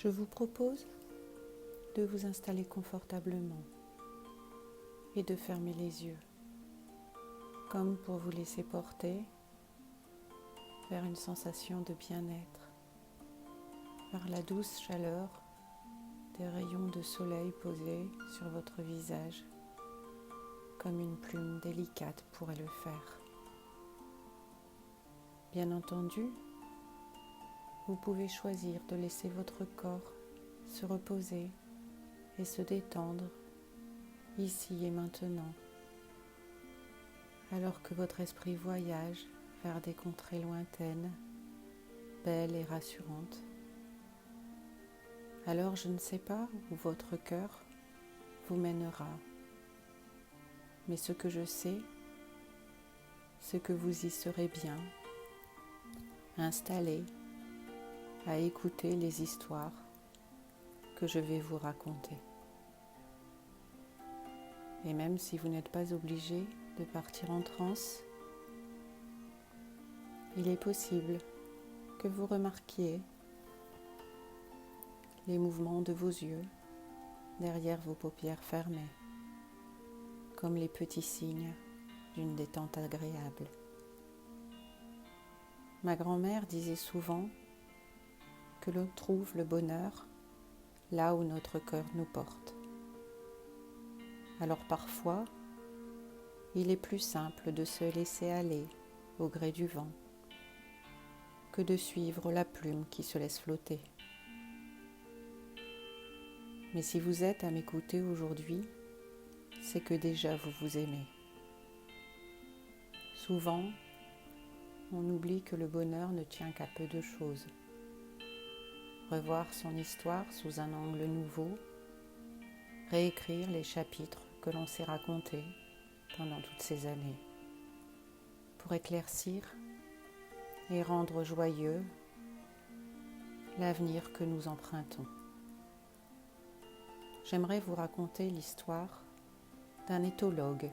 Je vous propose de vous installer confortablement et de fermer les yeux, comme pour vous laisser porter vers une sensation de bien-être, vers la douce chaleur des rayons de soleil posés sur votre visage, comme une plume délicate pourrait le faire. Bien entendu, vous pouvez choisir de laisser votre corps se reposer et se détendre ici et maintenant, alors que votre esprit voyage vers des contrées lointaines, belles et rassurantes. Alors je ne sais pas où votre cœur vous mènera, mais ce que je sais, c'est que vous y serez bien, installé à écouter les histoires que je vais vous raconter. Et même si vous n'êtes pas obligé de partir en transe, il est possible que vous remarquiez les mouvements de vos yeux derrière vos paupières fermées, comme les petits signes d'une détente agréable. Ma grand-mère disait souvent que l'on trouve le bonheur là où notre cœur nous porte. Alors parfois, il est plus simple de se laisser aller au gré du vent que de suivre la plume qui se laisse flotter. Mais si vous êtes à m'écouter aujourd'hui, c'est que déjà vous vous aimez. Souvent, on oublie que le bonheur ne tient qu'à peu de choses. Revoir son histoire sous un angle nouveau, réécrire les chapitres que l'on s'est racontés pendant toutes ces années, pour éclaircir et rendre joyeux l'avenir que nous empruntons. J'aimerais vous raconter l'histoire d'un éthologue.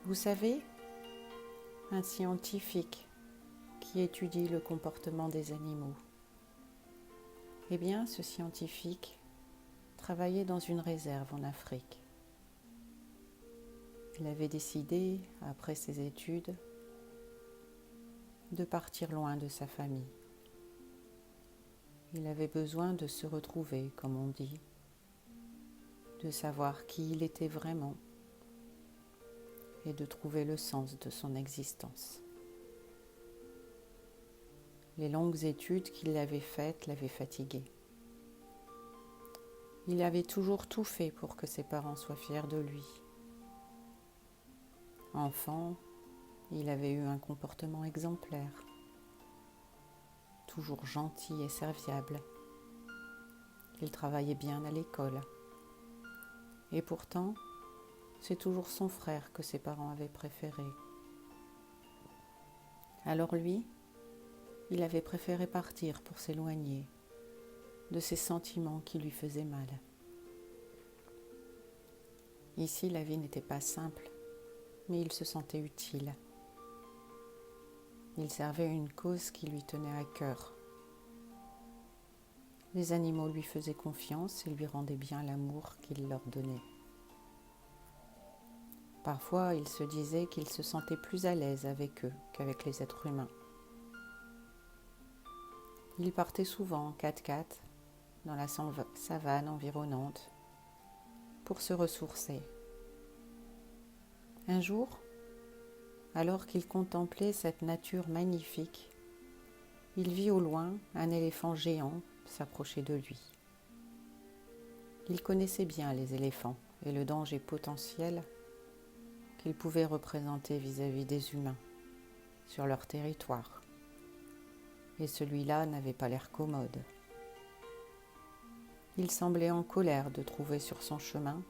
Vous savez, un scientifique qui étudie le comportement des animaux. Eh bien, ce scientifique travaillait dans une réserve en Afrique. Il avait décidé, après ses études, de partir loin de sa famille. Il avait besoin de se retrouver, comme on dit, de savoir qui il était vraiment et de trouver le sens de son existence. Les longues études qu'il avait faites l'avaient fatigué. Il avait toujours tout fait pour que ses parents soient fiers de lui. Enfant, il avait eu un comportement exemplaire, toujours gentil et serviable. Il travaillait bien à l'école. Et pourtant, c'est toujours son frère que ses parents avaient préféré. Alors lui, il avait préféré partir pour s'éloigner de ces sentiments qui lui faisaient mal. Ici, la vie n'était pas simple, mais il se sentait utile. Il servait une cause qui lui tenait à cœur. Les animaux lui faisaient confiance et lui rendaient bien l'amour qu'il leur donnait. Parfois, il se disait qu'il se sentait plus à l'aise avec eux qu'avec les êtres humains. Il partait souvent en 4x4 dans la savane environnante pour se ressourcer. Un jour, alors qu'il contemplait cette nature magnifique, il vit au loin un éléphant géant s'approcher de lui. Il connaissait bien les éléphants et le danger potentiel qu'ils pouvaient représenter vis-à-vis des humains sur leur territoire. Et celui-là n'avait pas l'air commode. Il semblait en colère de trouver sur son chemin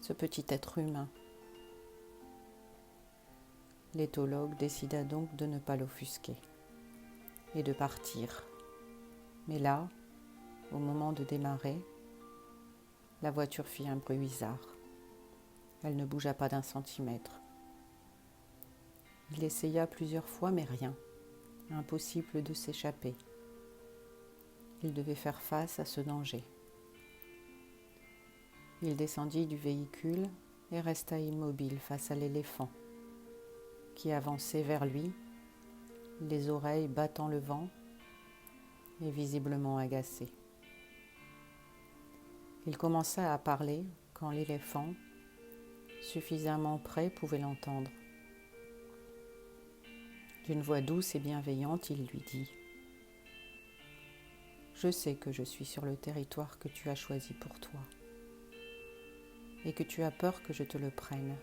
ce petit être humain. L'éthologue décida donc de ne pas l'offusquer et de partir. Mais là, au moment de démarrer, la voiture fit un bruit bizarre. Elle ne bougea pas d'un centimètre. Il essaya plusieurs fois, mais rien. Impossible de s'échapper. il devait faire face à ce danger. Il descendit du véhicule et resta immobile face à l'éléphant, qui avançait vers lui, les oreilles battant le vent et visiblement agacé. Il commença à parler quand l'éléphant, suffisamment près, pouvait l'entendre. D'une voix douce et bienveillante, il lui dit : « Je sais que je suis sur le territoire que tu as choisi pour toi et que tu as peur que je te le prenne.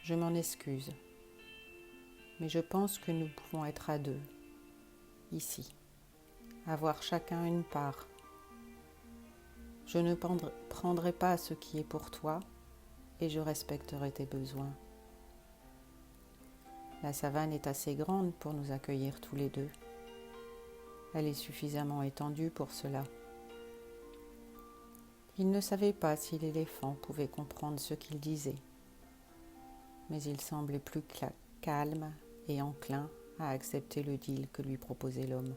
Je m'en excuse, mais je pense que nous pouvons être à deux, ici, avoir chacun une part. Je ne prendrai pas ce qui est pour toi et je respecterai tes besoins. La savane est assez grande pour nous accueillir tous les deux. Elle est suffisamment étendue pour cela. » Il ne savait pas si l'éléphant pouvait comprendre ce qu'il disait, mais il semblait plus calme et enclin à accepter le deal que lui proposait l'homme.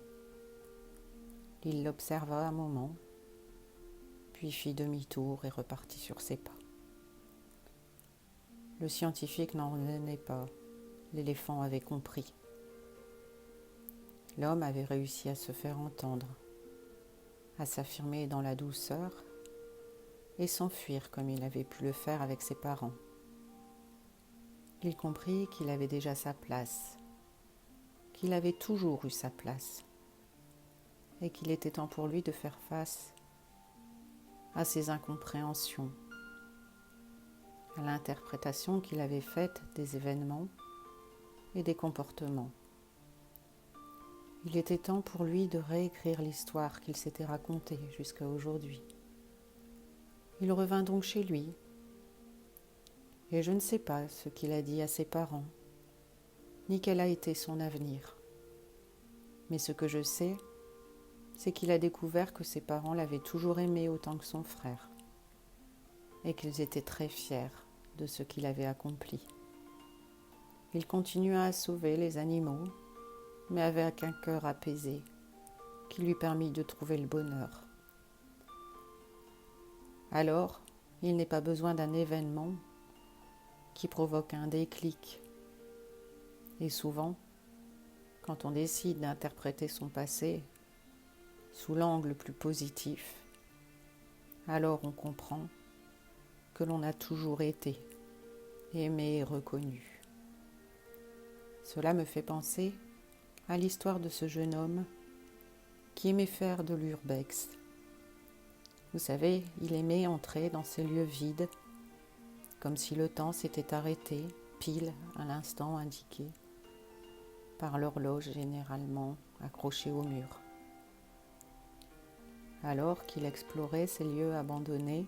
Il l'observa un moment, puis fit demi-tour et repartit sur ses pas. Le scientifique n'en revenait pas. L'éléphant avait compris. L'homme avait réussi à se faire entendre, à s'affirmer dans la douceur et s'enfuir comme il avait pu le faire avec ses parents. Il comprit qu'il avait déjà sa place, qu'il avait toujours eu sa place, et qu'il était temps pour lui de faire face à ses incompréhensions, à l'interprétation qu'il avait faite des événements et des comportements. Il était temps pour lui de réécrire l'histoire qu'il s'était racontée jusqu'à aujourd'hui. Il revint donc chez lui, et je ne sais pas ce qu'il a dit à ses parents, ni quel a été son avenir. Mais ce que je sais, c'est qu'il a découvert que ses parents l'avaient toujours aimé autant que son frère, et qu'ils étaient très fiers de ce qu'il avait accompli. Il continua à sauver les animaux, mais avec un cœur apaisé, qui lui permit de trouver le bonheur. Alors, il n'est pas besoin d'un événement qui provoque un déclic. Et souvent, quand on décide d'interpréter son passé sous l'angle plus positif, alors on comprend que l'on a toujours été aimé et reconnu. Cela me fait penser à l'histoire de ce jeune homme qui aimait faire de l'urbex. Vous savez, il aimait entrer dans ces lieux vides, comme si le temps s'était arrêté, pile à l'instant indiqué, par l'horloge généralement accrochée au mur. Alors qu'il explorait ces lieux abandonnés,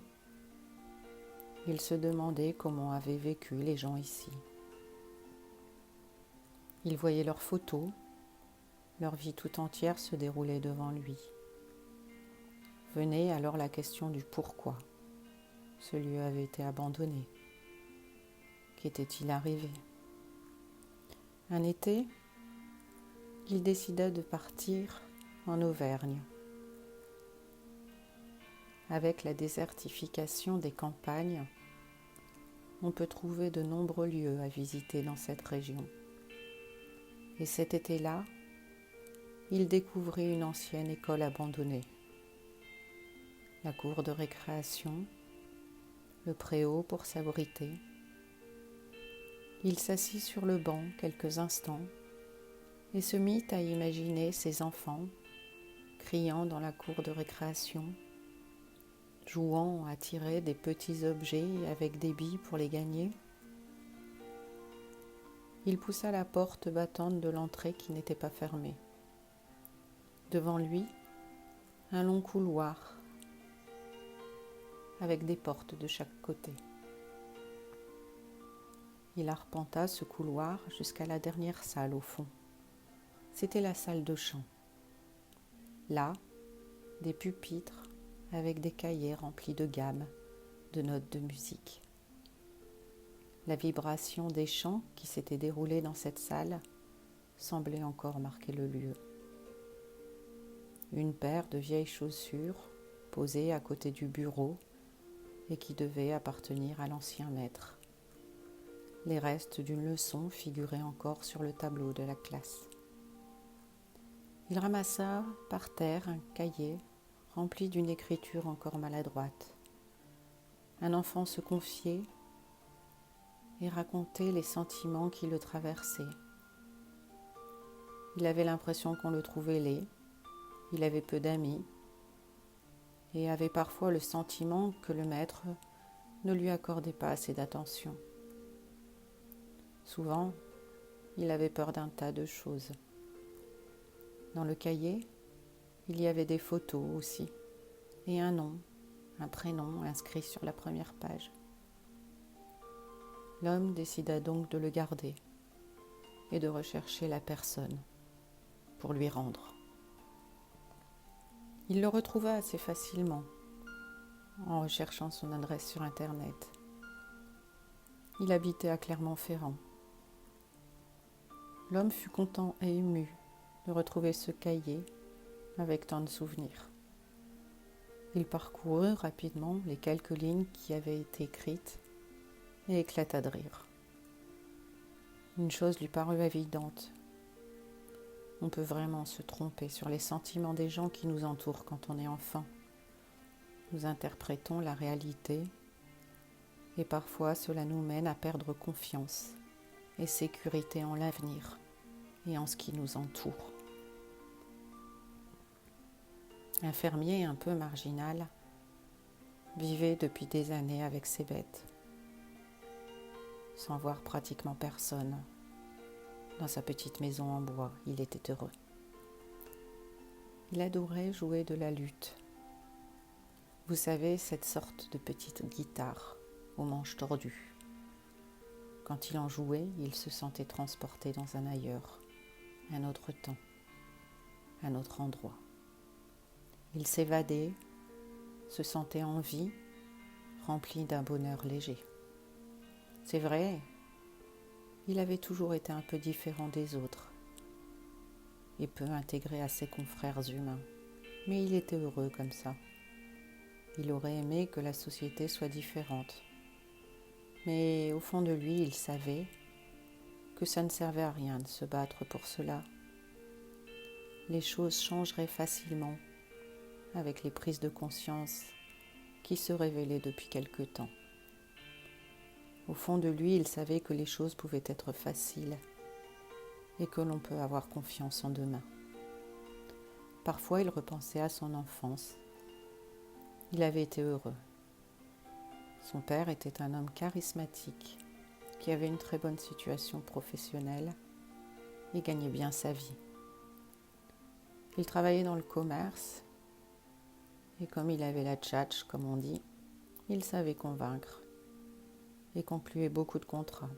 il se demandait comment avaient vécu les gens ici. Il voyait leurs photos, leur vie tout entière se déroulait devant lui. Venait alors la question du pourquoi ce lieu avait été abandonné. Qu'était-il arrivé ? Un été, il décida de partir en Auvergne. Avec la désertification des campagnes, on peut trouver de nombreux lieux à visiter dans cette région. Et cet été-là, il découvrit une ancienne école abandonnée. La cour de récréation, le préau pour s'abriter. Il s'assit sur le banc quelques instants et se mit à imaginer ses enfants criant dans la cour de récréation, jouant à tirer des petits objets avec des billes pour les gagner. Il poussa la porte battante de l'entrée qui n'était pas fermée. Devant lui, un long couloir avec des portes de chaque côté. Il arpenta ce couloir jusqu'à la dernière salle au fond. C'était la salle de chant. Là, des pupitres avec des cahiers remplis de gammes, de notes de musique. La vibration des chants qui s'étaient déroulés dans cette salle semblait encore marquer le lieu. une paire de vieilles chaussures posées à côté du bureau et qui devaient appartenir à l'ancien maître. Les restes d'une leçon figuraient encore sur le tableau de la classe. Il ramassa par terre un cahier rempli d'une écriture encore maladroite. Un enfant se confiait et racontait les sentiments qui le traversaient. Il avait l'impression qu'on le trouvait laid, il avait peu d'amis et avait parfois le sentiment que le maître ne lui accordait pas assez d'attention. Souvent, il avait peur d'un tas de choses. Dans le cahier, il y avait des photos aussi, et un nom, un prénom inscrit sur la première page. L'homme décida donc de le garder et de rechercher la personne pour lui rendre. Il le retrouva assez facilement en recherchant son adresse sur Internet. Il habitait à Clermont-Ferrand. L'homme fut content et ému de retrouver ce cahier avec tant de souvenirs. Il parcourut rapidement les quelques lignes qui avaient été écrites et éclata de rire. Une chose lui parut évidente. On peut vraiment se tromper sur les sentiments des gens qui nous entourent quand on est enfant. Nous interprétons la réalité et parfois cela nous mène à perdre confiance et sécurité en l'avenir et en ce qui nous entoure. Un fermier un peu marginal vivait depuis des années avec ses bêtes, sans voir pratiquement personne. Dans sa petite maison en bois, il était heureux. Il adorait jouer de la luth. Vous savez, cette sorte de petite guitare aux manches tordues. Quand il en jouait, il se sentait transporté dans un ailleurs, un autre temps, un autre endroit. Il s'évadait, se sentait en vie, rempli d'un bonheur léger. C'est vrai, il avait toujours été un peu différent des autres et peu intégré à ses confrères humains, mais il était heureux comme ça. Il aurait aimé que la société soit différente, mais au fond de lui, il savait que ça ne servait à rien de se battre pour cela. Les choses changeraient facilement avec les prises de conscience qui se révélaient depuis quelque temps. Au fond de lui, il savait que les choses pouvaient être faciles et que l'on peut avoir confiance en demain. Parfois, il repensait à son enfance. Il avait été heureux. Son père était un homme charismatique qui avait une très bonne situation professionnelle et gagnait bien sa vie. Il travaillait dans le commerce et comme il avait la tchatche, comme on dit, il savait convaincre et concluait beaucoup de contrats.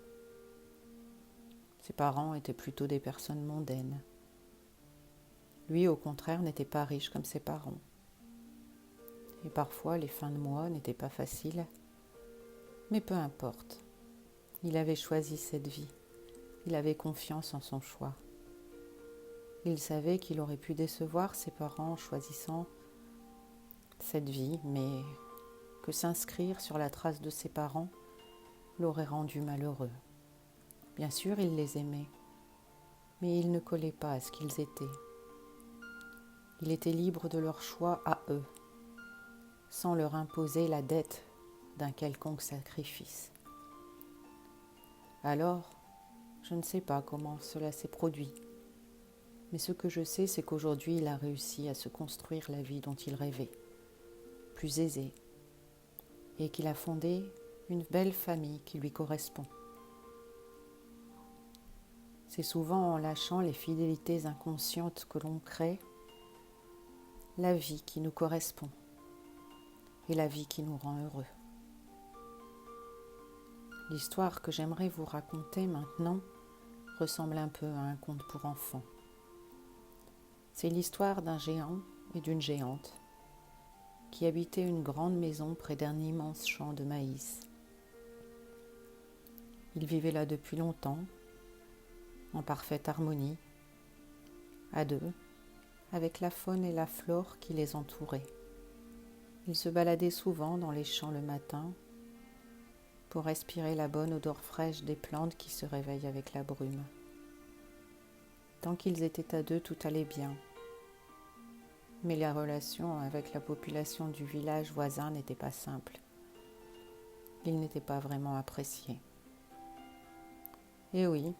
Ses parents étaient plutôt des personnes mondaines. Lui, au contraire, n'était pas riche comme ses parents. Et parfois, les fins de mois n'étaient pas faciles, mais peu importe. Il avait choisi cette vie. Il avait confiance en son choix. Il savait qu'il aurait pu décevoir ses parents en choisissant cette vie, mais que s'inscrire sur la trace de ses parents l'aurait rendu malheureux. Bien sûr, il les aimait, mais il ne collait pas à ce qu'ils étaient. Il était libre de leur choix à eux, sans leur imposer la dette d'un quelconque sacrifice. Alors, je ne sais pas comment cela s'est produit, mais ce que je sais, c'est qu'aujourd'hui, il a réussi à se construire la vie dont il rêvait, plus aisée, et qu'il a fondé une belle famille qui lui correspond. C'est souvent en lâchant les fidélités inconscientes que l'on crée la vie qui nous correspond et la vie qui nous rend heureux. L'histoire que j'aimerais vous raconter maintenant ressemble un peu à un conte pour enfants. C'est l'histoire d'un géant et d'une géante qui habitaient une grande maison près d'un immense champ de maïs. Ils vivaient là depuis longtemps, en parfaite harmonie, à deux, avec la faune et la flore qui les entouraient. Il se baladait souvent dans les champs le matin pour respirer la bonne odeur fraîche des plantes qui se réveillent avec la brume. Tant qu'ils étaient à deux, tout allait bien. Mais la relation avec la population du village voisin n'était pas simple. Il n'était pas vraiment apprécié. Et oui,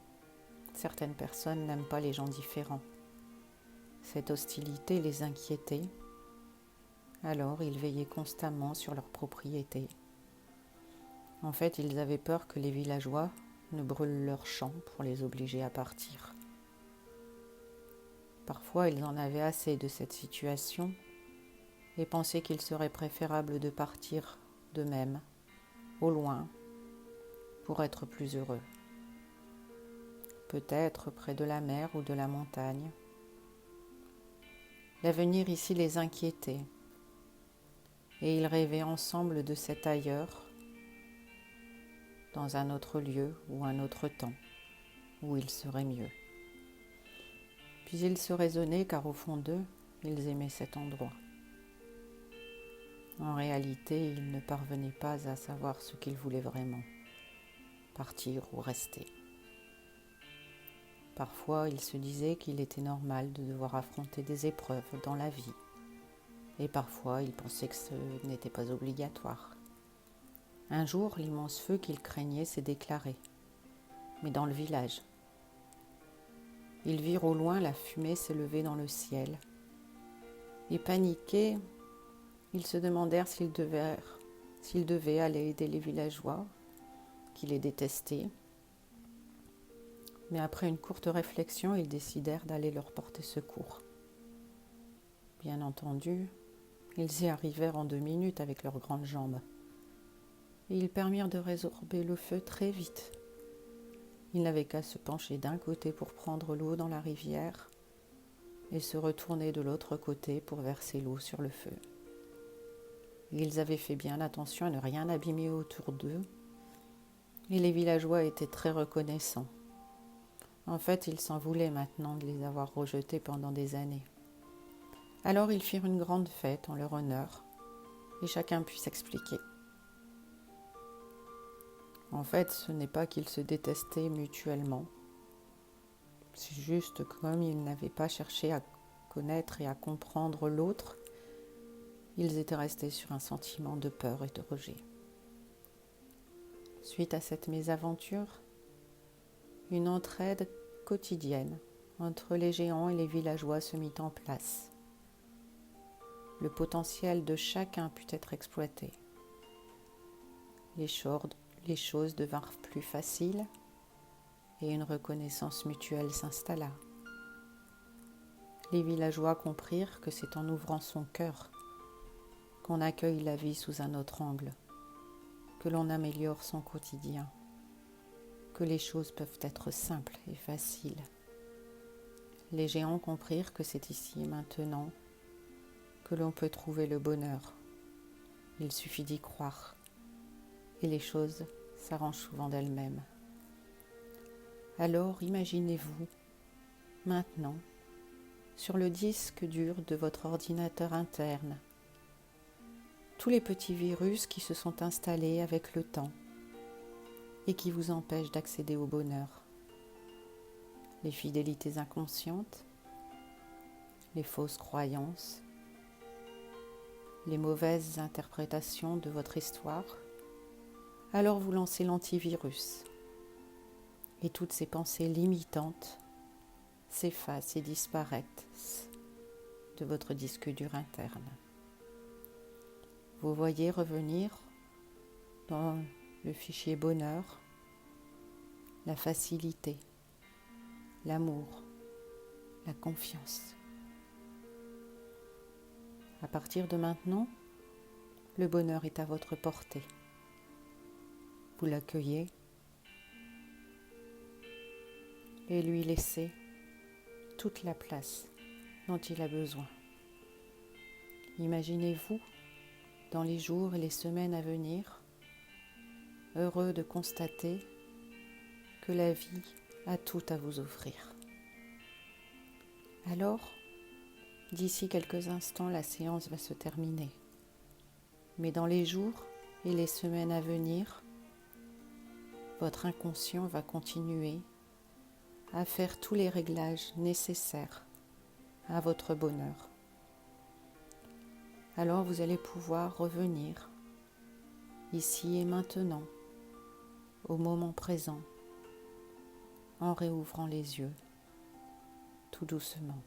certaines personnes n'aiment pas les gens différents. Cette hostilité les inquiétait, alors ils veillaient constamment sur leur propriété. En fait, ils avaient peur que les villageois ne brûlent leurs champs pour les obliger à partir. Parfois, ils en avaient assez de cette situation et pensaient qu'il serait préférable de partir d'eux-mêmes, au loin, pour être plus heureux. Peut-être près de la mer ou de la montagne. L'avenir ici les inquiétait et ils rêvaient ensemble de cet ailleurs, dans un autre lieu ou un autre temps, où il serait mieux. Puis ils se raisonnaient car au fond d'eux, ils aimaient cet endroit. En réalité, ils ne parvenaient pas à savoir ce qu'ils voulaient vraiment, partir ou rester. Parfois, ils se disaient qu'il était normal de devoir affronter des épreuves dans la vie, et parfois, ils pensaient que ce n'était pas obligatoire. Un jour, l'immense feu qu'ils craignaient s'est déclaré, mais dans le village. Ils virent au loin la fumée s'élever dans le ciel. Et paniqués, ils se demandèrent s'ils devaient aller aider les villageois, qui les détestaient. Mais après une courte réflexion, ils décidèrent d'aller leur porter secours. Bien entendu, ils y arrivèrent en 2 minutes avec leurs grandes jambes. Et ils permirent de résorber le feu très vite. Ils n'avaient qu'à se pencher d'un côté pour prendre l'eau dans la rivière et se retourner de l'autre côté pour verser l'eau sur le feu. Ils avaient fait bien attention à ne rien abîmer autour d'eux et les villageois étaient très reconnaissants. En fait, ils s'en voulaient maintenant de les avoir rejetés pendant des années. Alors ils firent une grande fête en leur honneur et chacun put s'expliquer. En fait, ce n'est pas qu'ils se détestaient mutuellement. C'est juste que comme ils n'avaient pas cherché à connaître et à comprendre l'autre, ils étaient restés sur un sentiment de peur et de rejet. Suite à cette mésaventure, une entraide quotidienne entre les géants et les villageois se mit en place. Le potentiel de chacun put être exploité. Les choses devinrent plus faciles et une reconnaissance mutuelle s'installa. Les villageois comprirent que c'est en ouvrant son cœur qu'on accueille la vie sous un autre angle, que l'on améliore son quotidien, que les choses peuvent être simples et faciles. Les géants comprirent que c'est ici et maintenant que l'on peut trouver le bonheur. Il suffit d'y croire. Et les choses s'arrangent souvent d'elles-mêmes. Alors imaginez-vous, maintenant, sur le disque dur de votre ordinateur interne, tous les petits virus qui se sont installés avec le temps et qui vous empêchent d'accéder au bonheur. Les fidélités inconscientes, les fausses croyances, les mauvaises interprétations de votre histoire. Alors vous lancez l'antivirus et toutes ces pensées limitantes s'effacent et disparaissent de votre disque dur interne. Vous voyez revenir dans le fichier bonheur la facilité, l'amour, la confiance. À partir de maintenant, le bonheur est à votre portée. Vous l'accueillez et lui laissez toute la place dont il a besoin. Imaginez-vous, dans les jours et les semaines à venir, heureux de constater que la vie a tout à vous offrir. Alors, D'ici quelques instants, la séance va se terminer. Mais dans les jours et les semaines à venir, votre inconscient va continuer à faire tous les réglages nécessaires à votre bonheur. Alors vous allez pouvoir revenir ici et maintenant, au moment présent, en réouvrant les yeux, tout doucement.